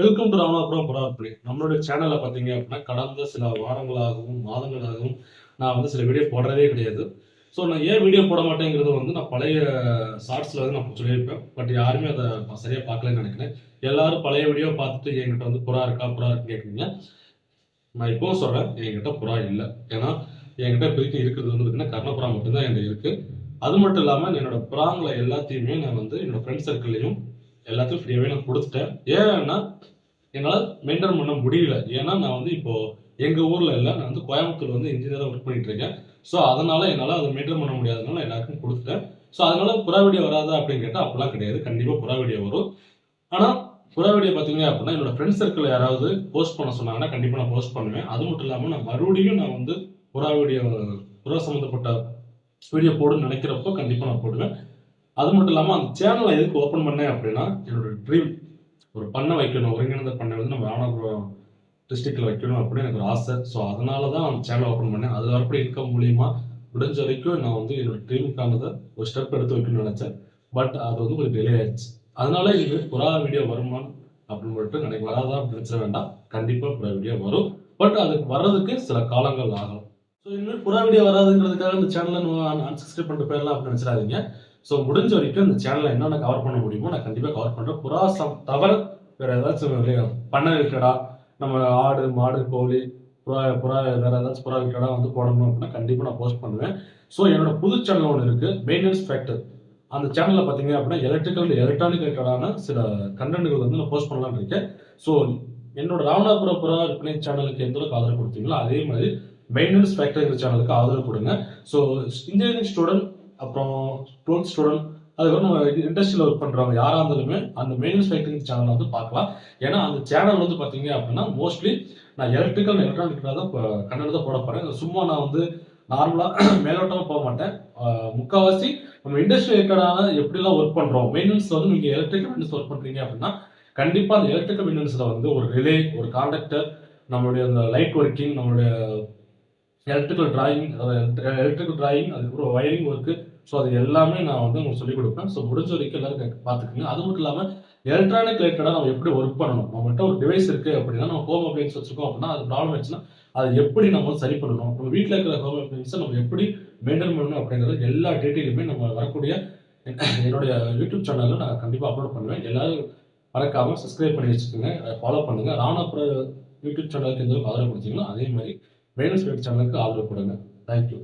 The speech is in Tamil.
Welcome to Ramanathapuram புறாப்பள்ளி. நம்மளுடைய சேனலில் பார்த்தீங்க அப்படின்னா கடந்த சில வாரங்களாகவும் மாதங்களாகவும் நான் வந்து சில வீடியோ போடுறதே கிடையாது. ஸோ நான் ஏன் வீடியோ போட மாட்டேங்கிறது வந்து நான் பழைய ஷார்ட்ஸில் வந்து நான் சொல்லியிருப்பேன். பட் யாருமே அதை சரியாக பார்க்கலன்னு நினைக்கிறேன். எல்லாரும் பழைய வீடியோ பார்த்துட்டு என்கிட்ட வந்து புறா இருக்கா புறா இருக்குன்னு கேட்குறீங்க. நான் இப்போவும் சொல்கிறேன், என்கிட்ட புறா இல்லை. ஏன்னா என்கிட்ட இப்போதைக்கு இருக்கிறது வந்து பார்த்தீங்கன்னா கர்ணப்புறா மட்டும்தான் என்கிட்ட இருக்குது. அது மட்டும் இல்லாமல் என்னோட புறாங்களை எல்லாத்தையுமே நான் வந்து என்னோட ஃப்ரெண்ட் சர்க்கிள்லையும் எல்லாத்தையும் ஃப்ரீயாகவே நான் கொடுத்துட்டேன். ஏன்னா என்னால் மெயின்டைன் பண்ண முடியல. ஏன்னா நான் வந்து இப்போ எங்கள் ஊரில் இல்லை, நான் வந்து கோயம்புத்தூர் வந்து இன்ஜினியராக ஒர்க் பண்ணிட்டு இருக்கேன். ஸோ அதனால என்னால் அதை மெயின்டைன் பண்ண முடியாதனால எல்லாருக்கும் கொடுத்துட்டேன். ஸோ அதனால புறா வீடியோ வராதா அப்படின்னு கேட்டால் அப்படிலாம் கிடையாது. கண்டிப்பாக புறா வீடியோ வரும். ஆனால் புறா வீடியோ பார்த்தீங்க அப்படின்னா என்னோட ஃப்ரெண்ட்ஸ் சர்க்கிள் யாராவது போஸ்ட் பண்ண சொன்னாங்கன்னா கண்டிப்பாக நான் போஸ்ட் பண்ணுவேன். அது மட்டும் இல்லாமல் நான் மறுபடியும் நான் வந்து புறா வீடியோ புறா சம்மந்தப்பட்ட வீடியோ போடுன்னு நினைக்கிறப்போ கண்டிப்பாக நான் போடுவேன். அது மட்டும் இல்லாமல் அந்த சேனலை எதுக்கு ஓப்பன் பண்ணேன் அப்படின்னா என்னோட ட்ரீம் ஒரு பண்ணை வைக்கணும், ஒருங்கிணைந்த பண்ணை வந்து நம்ம ராமநாதபுரம் டிஸ்ட்ரிக்டில் வைக்கணும் அப்படின்னு எனக்கு ஒரு ஆசை. ஸோ அதனால தான் அந்த சேனல் ஓப்பன் பண்ணேன். அது வரப்படி இன்கம் மூலியமா முடிஞ்ச வரைக்கும் நான் வந்து என்னோட ட்ரீமுக்கானதை ஒரு ஸ்டெப் எடுத்து வைக்கணும்னு நினச்சேன். பட் அது வந்து கொஞ்சம் டிலே ஆயிடுச்சு. அதனால இது புறா வீடியோ வருமா அப்படின்னு சொல்லிட்டு எனக்கு வராதா அப்படின்னு நினச்சிட வேண்டாம். கண்டிப்பாக புறா வீடியோ வரும். பட் அதுக்கு வர்றதுக்கு சில காலங்கள் ஆகும். ஸோ இனிமேல் புறா வீடியோ வராதுங்கிறதுக்காக இந்த சேனலை அன்சப்ஸ்கிரைப் பண்ணிட்டு போயிடலாம் அப்படின்னு நினச்சிடாதீங்க. ஸோ முடிஞ்ச வரைக்கும் இந்த சேனலை என்னென்ன கவர் பண்ண முடியுமோ நான் கண்டிப்பாக கவர் பண்ணுறேன். புறா தவிர வேறு ஏதாச்சும் பண்ணை ரிலேட்டடா நம்ம ஆடு மாடு கோழி புறா வேறு ஏதாச்சும் புறா ரிலேட்டடாக வந்து போடணும் அப்படின்னா கண்டிப்பாக நான் போஸ்ட் பண்ணுவேன். ஸோ என்னோட புது சேனல் ஒன்று இருக்குது, மெயின்டெனன்ஸ் ஃபேக்டர். அந்த சேனலில் பார்த்தீங்க அப்படின்னா எலக்ட்ரிக்கல் எலக்ட்ரானிக் ரிலேட்டடான சில கண்டென்ட்கள் வந்து நான் போஸ்ட் பண்ணலான்னு இருக்கேன். ஸோ என்னோட ராமநாதபுரம் புறா விற்பனை சேனலுக்கு எந்த அளவுக்கு ஆதரவு கொடுத்தீங்களோ அதே மாதிரி மெயின்டெனன்ஸ் ஃபேக்டர் சேனலுக்கு ஆதரவு கொடுங்க. ஸோ இன்ஜினியரிங் ஸ்டூடெண்ட் அப்புறம் 12th ஸ்டூடெண்ட் அதுக்கப்புறம் நம்ம இண்டஸ்ட்ரியில் ஒர்க் பண்ணுறவங்க யாராக இருந்தாலுமே அந்த மெயின்டெனன்ஸ் ஃபேக்டரிங் சேனலை வந்து பார்க்கலாம். ஏன்னா அந்த சேனல் வந்து பார்த்தீங்க அப்படின்னா மோஸ்ட்லி நான் எலக்ட்ரிக்கல் எலக்ட்ரானிக்காக தான் கண்டென்ட் தான் போட போகிறேன். சும்மா நான் வந்து நார்மலாக மேலோட்டமாக போக மாட்டேன். முக்கால்வாசி நம்ம இண்டஸ்ட்ரி ரிலேட்டடான எப்படிலாம் ஒர்க் பண்ணுறோம், மெயின்டெனன்ஸில் வந்து நீங்கள் எலக்ட்ரிக்கல் மெயின்டெனன்ஸ் ஒர்க் பண்ணுறீங்க அப்படின்னா கண்டிப்பாக அந்த எலக்ட்ரிக்கல் மெயின்டெனன்ஸில் வந்து ஒரு ரிலே, ஒரு காண்டக்டர், நம்மளுடைய அந்த லைட் ஒர்க்கிங், நம்மளுடைய எலக்ட்ரிக்கல் டிராயிங் அதுக்கப்புறம் வயரிங் ஒர்க்கு. ஸோ அது எல்லாமே நான் வந்து உங்களுக்கு சொல்லிக் கொடுப்பேன். ஸோ முடிஞ்ச வரைக்கும் எல்லாரும் பார்த்துக்குங்க. அது மட்டும் இல்லாமல் எலக்ட்ரானிக் ரிலேட்டடாக நம்ம எப்படி ஒர்க் பண்ணணும், நம்மகிட்ட ஒரு டிவைஸ் இருக்குது அப்படின்னா நம்ம ஹோம் அப்ளையன்ஸ் வச்சுருக்கோம் அப்படின்னா அது ப்ராப்ளம் ஆச்சுன்னா அதை எப்படி நம்ம சரி பண்ணணும், நம்ம வீட்டில் இருக்கிற ஹோம் அப்ளையன்ஸை நம்ம எப்படி மெயின்டைன் பண்ணணும் அப்படிங்கிறது எல்லா டீட்டெயிலுமே நம்ம வரக்கூடிய என்னுடைய யூடியூப் சேனலில் நான் கண்டிப்பாக அப்லோட் பண்ணுவேன். எல்லாரும் மறக்காமல் சப்ஸ்கிரைப் பண்ணி வச்சுக்கோங்க, ஃபாலோ பண்ணுங்கள். ராமநாதபுரம் யூடியூப் சேனலுக்கு எந்த அளவுக்கு ஆதரவு கொடுத்தீங்களோ அதே மாதிரி மெயின்டெனன்ஸ் சேனலுக்கு ஆதரவு கொடுங்க. தேங்க்யூ.